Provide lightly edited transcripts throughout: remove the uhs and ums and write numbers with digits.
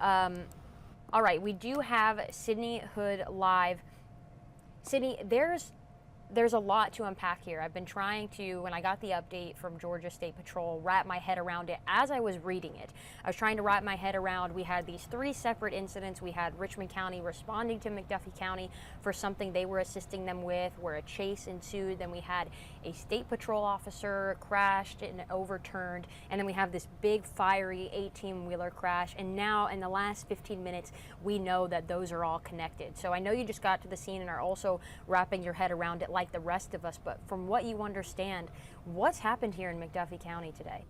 All right, we do have Sydney Hood live. Sydney, there's a lot to unpack here. I've been trying to, when I got the update from Georgia State Patrol, wrap my head around it as I was reading it. I was trying to wrap my head around, we had these 3 separate incidents. We had Richmond County responding to McDuffie County for something they were assisting them with, where a chase ensued. Then we had a State Patrol officer crashed and overturned. And then we have this big fiery 18-wheeler crash. And now in the last 15 minutes, we know that those are all connected. So I know you just got to the scene and are also wrapping your head around it like the rest of us, but from what you understand, what's happened here in McDuffie County today?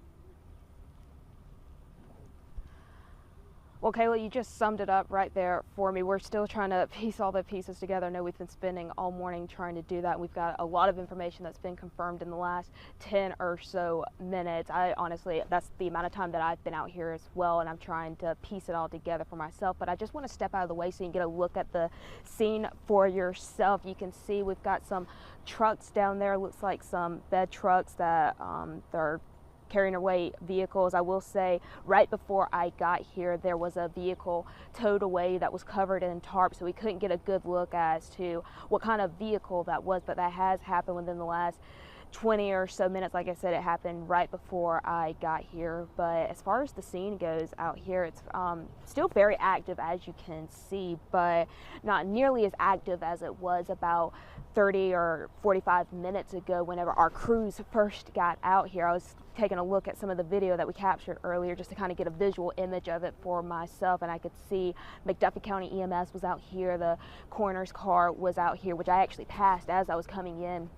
Well, Kayla, you just summed it up right there for me. We're still trying to piece all the pieces together. I know we've been spending all morning trying to do that. We've got a lot of information that's been confirmed in the last 10 or so minutes. I honestly, that's the amount of time that I've been out here as well, and I'm trying to piece it all together for myself. But I just want to step out of the way so you can get a look at the scene for yourself. You can see we've got some trucks down there. Looks like some bed trucks that they're carrying away vehicles. I will say right before I got here, there was a vehicle towed away that was covered in tarp, so we couldn't get a good look as to what kind of vehicle that was, but that has happened within the last 20 or so minutes. Like I said, it happened right before I got here. But as far as the scene goes out here, it's still very active, as you can see, but not nearly as active as it was about 30 or 45 minutes ago whenever our crews first got out here. I was taking a look at some of the video that we captured earlier just to kind of get a visual image of it for myself, and I could see McDuffie County EMS was out here, the coroner's car was out here, which I actually passed as I was coming in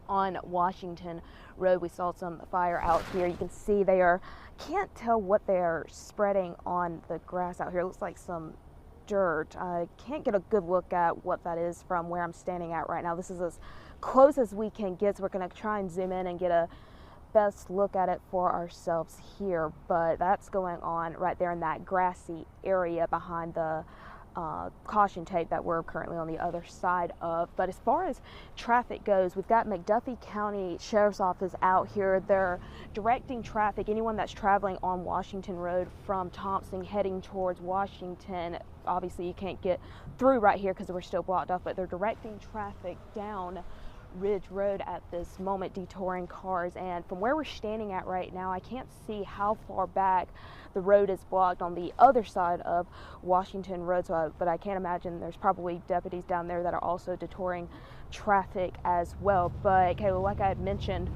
on Washington Road. We saw some fire out here. You can see they are, can't tell what they are spreading on the grass out here. It looks like some dirt. I can't get a good look at what that is from where I'm standing at right now. This is as close as we can get, so we're going to try and zoom in and get a best look at it for ourselves here. But that's going on right there in that grassy area behind the caution tape that we're currently on the other side of. But as far as traffic goes, we've got McDuffie County Sheriff's Office out here. They're directing traffic, anyone that's traveling on Washington Road from Thompson heading towards Washington. Obviously you can't get through right here because we're still blocked off, but they're directing traffic down Ridge Road at this moment, detouring cars. And from where we're standing at right now, I can't see how far back the road is blocked on the other side of Washington Road, but I can't imagine there's probably deputies down there that are also detouring traffic as well. But Kayla, like I had mentioned,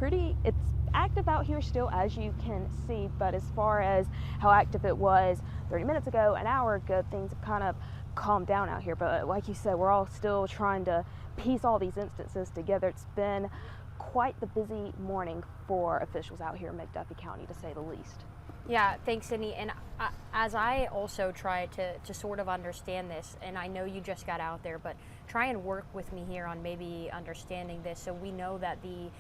it's active out here still, as you can see, but as far as how active it was 30 minutes ago, an hour ago, things have kind of calmed down out here. But like you said, we're all still trying to piece all these instances together. It's been quite the busy morning for officials out here in McDuffie County, to say the least. Yeah, thanks, Sydney. And as I also try to sort of understand this, and I know you just got out there, but try and work with me here on maybe understanding this. So we know that the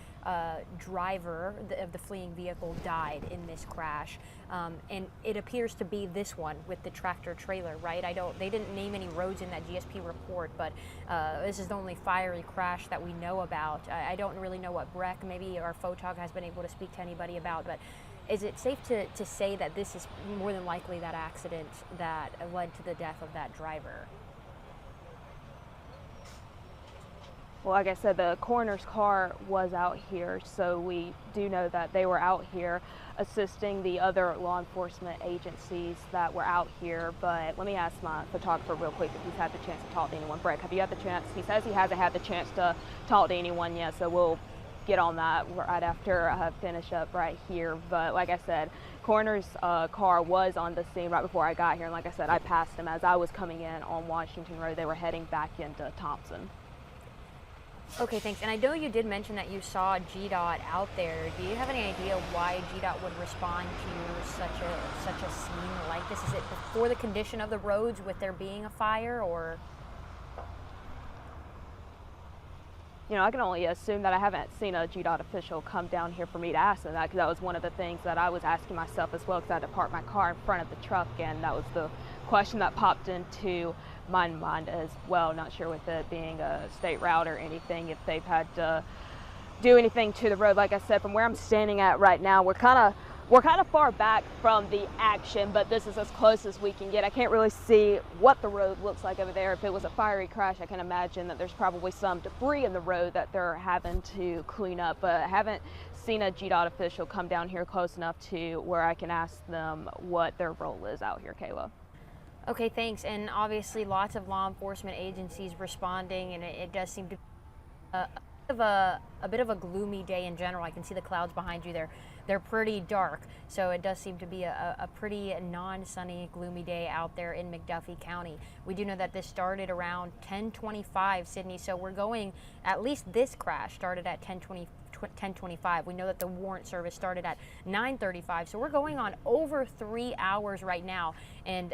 driver of the fleeing vehicle died in this crash, and it appears to be this one with the tractor trailer, right? They didn't name any roads in that GSP report, but this is the only fiery crash that we know about. I don't really know what Breck, maybe our photog, has been able to speak to anybody about, but is it safe to say that this is more than likely that accident that led to the death of that driver? Well, like I said, the coroner's car was out here, so we do know that they were out here assisting the other law enforcement agencies that were out here. But let me ask my photographer real quick if he's had the chance to talk to anyone. Breck, have you had the chance? He says he hasn't had the chance to talk to anyone yet, so we'll get on that right after I finish up right here. But like I said, coroner's car was on the scene right before I got here, and like I said, I passed them as I was coming in on Washington Road. They were heading back into Thompson. Okay, thanks. And I know you did mention that you saw GDOT out there. Do you have any idea why GDOT would respond to such a scene like this? Is it for the condition of the roads with there being a fire, or? You know, I can only assume that. I haven't seen a GDOT official come down here for me to ask them that, because that was one of the things that I was asking myself as well, because I had to park my car in front of the truck, and that was the question that popped into my mind as well. Not sure with it being a state route or anything, if they've had to do anything to the road. Like I said, from where I'm standing at right now, we're kind of We're kind of far back from the action, but this is as close as we can get. I can't really see what the road looks like over there. If it was a fiery crash, I can imagine that there's probably some debris in the road that they're having to clean up, but I haven't seen a GDOT official come down here close enough to where I can ask them what their role is out here, Kayla. Okay, thanks. And obviously lots of law enforcement agencies responding, and it does seem to be a bit of a gloomy day in general. I can see the clouds behind you there. They're pretty dark, so it does seem to be a pretty non-sunny, gloomy day out there in McDuffie County. We do know that this started around 10:25, Sydney, so we're going, at least this crash started at 10:25. We know that the warrant service started at 9:35, so we're going on over 3 hours right now, and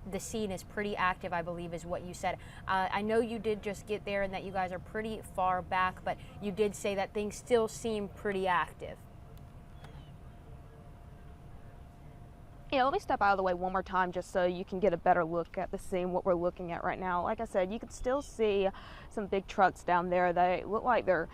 the scene is pretty active, I believe is what you said. I know you did just get there and that you guys are pretty far back, but you did say that things still seem pretty active. Yeah, let me step out of the way one more time just so you can get a better look at the scene, what we're looking at right now. Like I said, you can still see some big trucks down there. They look like they're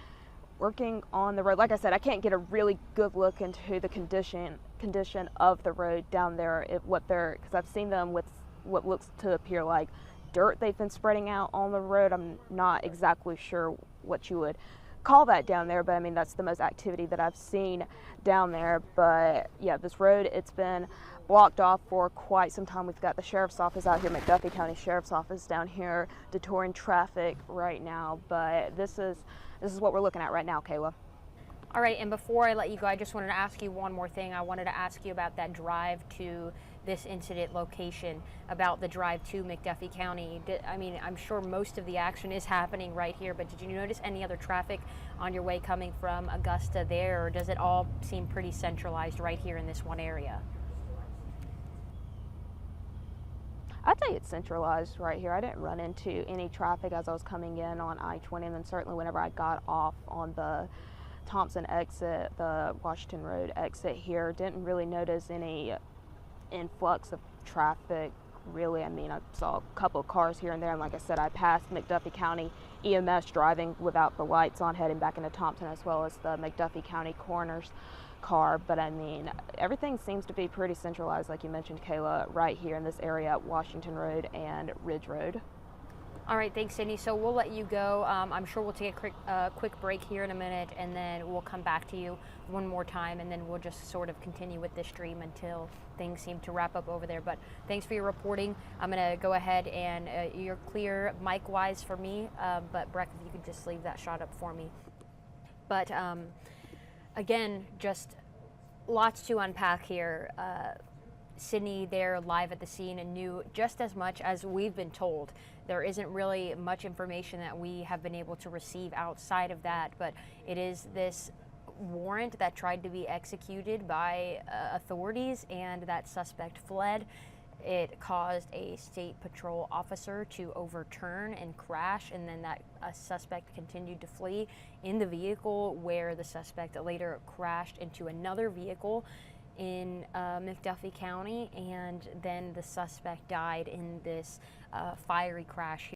working on the road. Like I said, I can't get a really good look into the condition of the road down there, because I've seen them with what looks to appear like dirt they've been spreading out on the road. I'm not exactly sure what you would call that down there, but I mean, that's the most activity that I've seen down there. But yeah, this road, it's been blocked off for quite some time. We've got the sheriff's office out here, McDuffie County Sheriff's Office down here, detouring traffic right now. But this is what we're looking at right now, Kayla. All right, and before I let you go, I just wanted to ask you one more thing. I wanted to ask you about that drive to this incident location, about the drive to McDuffie County. I mean, I'm sure most of the action is happening right here, but did you notice any other traffic on your way coming from Augusta there, or does it all seem pretty centralized right here in this one area? I'd say it's centralized right here. I didn't run into any traffic as I was coming in on I-20, and then certainly whenever I got off on the Thompson exit, the Washington Road exit here, didn't really notice any influx of traffic, really. I mean, I saw a couple of cars here and there, and like I said, I passed McDuffie County EMS driving without the lights on, heading back into Thompson, as well as the McDuffie County coroner's car. But I mean, everything seems to be pretty centralized, like you mentioned, Kayla, right here in this area at Washington Road and Ridge Road. All right, thanks, Sydney. So we'll let you go. I'm sure we'll take a quick break here in a minute, and then we'll come back to you one more time, and then we'll just sort of continue with this stream until things seem to wrap up over there. But thanks for your reporting. I'm going to go ahead and you're clear mic-wise for me, but Breck, if you could just leave that shot up for me. But again, just lots to unpack here. Sydney there live at the scene and knew just as much as we've been told. There isn't really much information that we have been able to receive outside of that, but it is this warrant that tried to be executed by authorities, and that suspect fled. It caused a state patrol officer to overturn and crash, and then that suspect continued to flee in the vehicle, where the suspect later crashed into another vehicle in McDuffie County, and then the suspect died in this fiery crash here.